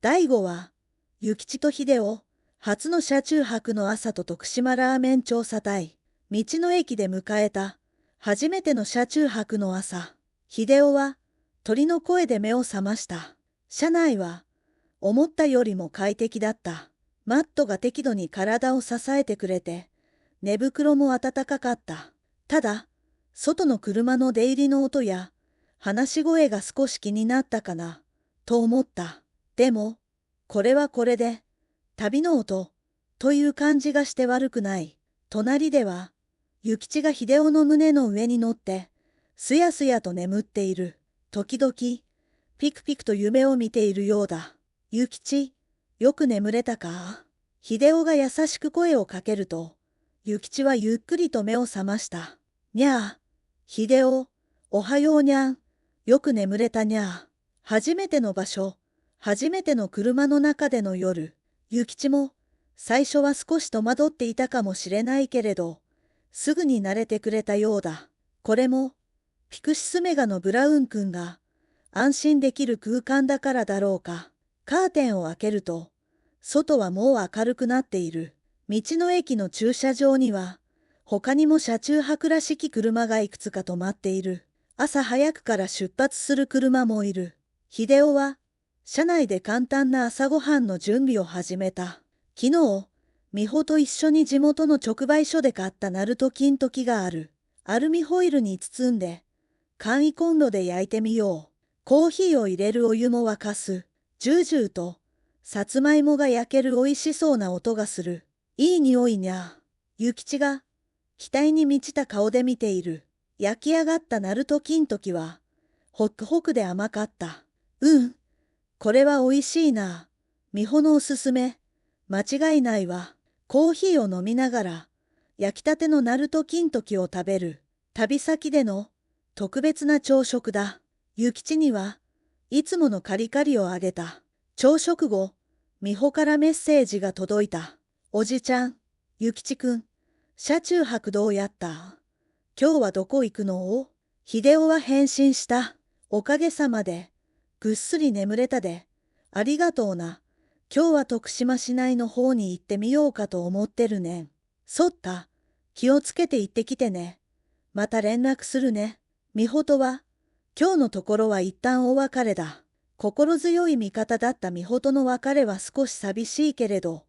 第5話、諭吉と秀夫、初の車中泊の朝と徳島ラーメン調査隊。道の駅で迎えた、初めての車中泊の朝。秀夫は、鳥の声で目を覚ました。車内は、思ったよりも快適だった。マットが適度に体を支えてくれて、寝袋も暖かかった。ただ、外の車の出入りの音や、話し声が少し気になったかな、と思った。でも、これはこれで、旅の音、という感じがして悪くない。隣では、諭吉が秀夫の胸の上に乗って、すやすやと眠っている。時々、ピクピクと夢を見ているようだ。諭吉、よく眠れたか？秀夫が優しく声をかけると、諭吉はゆっくりと目を覚ました。にゃあ、秀夫、おはようにゃん。よく眠れたにゃあ。初めての場所、初めての車の中での夜。諭吉も、最初は少し戸惑っていたかもしれないけれど、すぐに慣れてくれたようだ。これも、ピクシスメガのブラウン君が、安心できる空間だからだろうか。カーテンを開けると、外はもう明るくなっている。道の駅の駐車場には、他にも車中泊らしき車がいくつか止まっている。朝早くから出発する車もいる。秀夫は、車内で簡単な朝ごはんの準備を始めた。昨日、美穂と一緒に地元の直売所で買ったナルト金時がある。アルミホイルに包んで、簡易コンロで焼いてみよう。コーヒーを入れるお湯も沸かす。ジュージューと、さつまいもが焼けるおいしそうな音がする。いい匂いにゃ。諭吉が、期待に満ちた顔で見ている。焼き上がったナルト金時は、ホクホクで甘かった。うん。これはおいしいな。美穂のおすすめ。間違いないわ。コーヒーを飲みながら、焼きたてのナルト金時を食べる。旅先での特別な朝食だ。諭吉には、いつものカリカリをあげた。朝食後、美穂からメッセージが届いた。おじちゃん、諭吉くん、車中泊どうやった？今日はどこ行くの？秀夫は返信した。おかげさまで、ぐっすり眠れたで。ありがとうな。今日は徳島市内の方に行ってみようかと思ってるねん。そった。気をつけて行ってきてね。また連絡するね。美穂とは、今日のところは一旦お別れだ。心強い味方だった美穂との別れは少し寂しいけれど、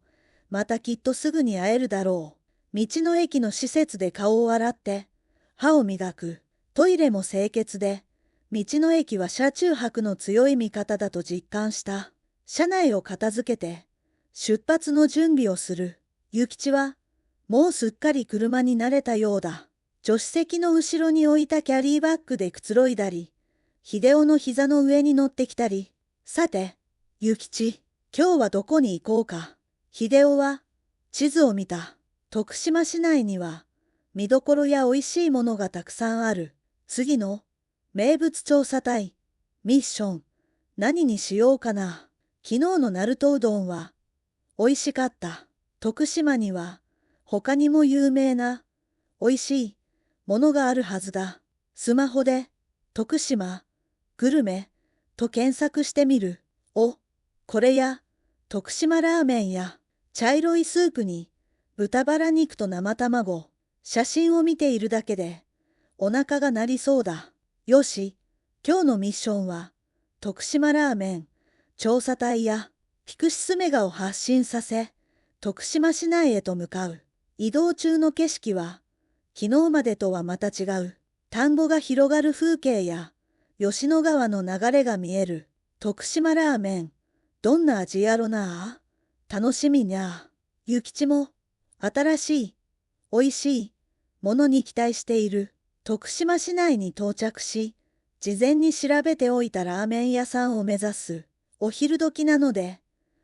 またきっとすぐに会えるだろう。道の駅の施設で顔を洗って、歯を磨く。トイレも清潔で、道の駅は車中泊の強い味方だと実感した。車内を片付けて、出発の準備をする。諭吉は、もうすっかり車に慣れたようだ。助手席の後ろに置いたキャリーバッグでくつろいだり、秀夫の膝の上に乗ってきたり。さて、諭吉、今日はどこに行こうか。秀夫は、地図を見た。徳島市内には、見どころや美味しいものがたくさんある。次の、名物調査隊、ミッション、何にしようかな。昨日のナルトうどんは、美味しかった。徳島には、他にも有名な、美味しい、ものがあるはずだ。スマホで、徳島、グルメ、と検索してみる。お、これや、徳島ラーメンや、茶色いスープに、豚バラ肉と生卵、写真を見ているだけで、お腹が鳴りそうだ。よし、今日のミッションは、徳島ラーメン、調査隊や、ピクシスメガを発信させ、徳島市内へと向かう。移動中の景色は、昨日までとはまた違う。田んぼが広がる風景や、吉野川の流れが見える。徳島ラーメン、どんな味やろなあ。楽しみにゃあ。諭吉も、新しい、美味しい、ものに期待している。徳島市内に到着し、事前に調べておいたラーメン屋さんを目指す。お昼時なので、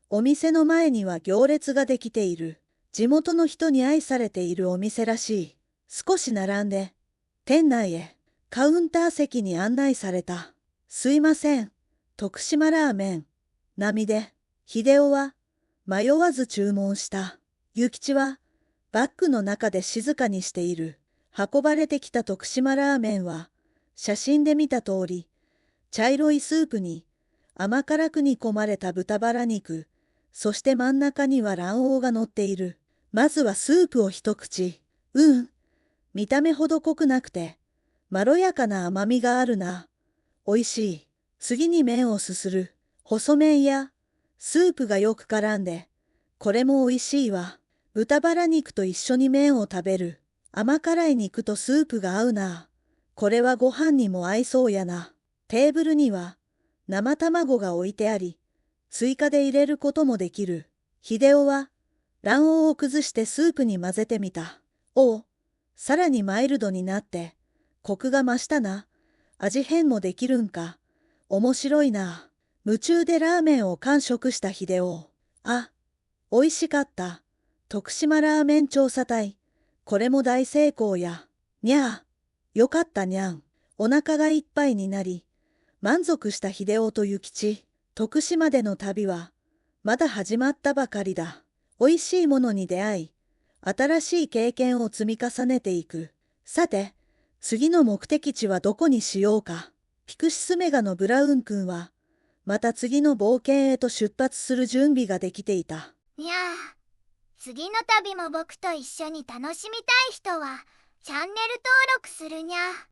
お店の前には行列ができている。地元の人に愛されているお店らしい。少し並んで、店内へ、カウンター席に案内された。すいません、徳島ラーメン、並で。秀夫は、迷わず注文した。諭吉は、バッグの中で静かにしている。運ばれてきた徳島ラーメンは、写真で見た通り、茶色いスープに、甘辛く煮込まれた豚バラ肉、そして真ん中には卵黄が乗っている。まずはスープを一口。見た目ほど濃くなくて、まろやかな甘みがあるな。おいしい。次に麺をすする。細麺や、スープがよく絡んで、これもおいしいわ。豚バラ肉と一緒に麺を食べる。甘辛い肉とスープが合うな。これはご飯にも合いそうやな。テーブルには生卵が置いてあり、追加で入れることもできる。秀夫は卵黄を崩してスープに混ぜてみた。おう、さらにマイルドになって、コクが増したな。味変もできるんか。面白いな。夢中でラーメンを完食した秀夫。あ、美味しかった。徳島ラーメン調査隊。これも大成功や。にゃあ、よかったにゃん。お腹がいっぱいになり、満足した秀夫と諭吉。徳島での旅は、まだ始まったばかりだ。美味しいものに出会い、新しい経験を積み重ねていく。さて、次の目的地はどこにしようか。ピクシスメガのブラウン君は、また次の冒険へと出発する準備ができていた。にゃあ、次の旅も僕と一緒に楽しみたい人は、チャンネル登録するにゃ。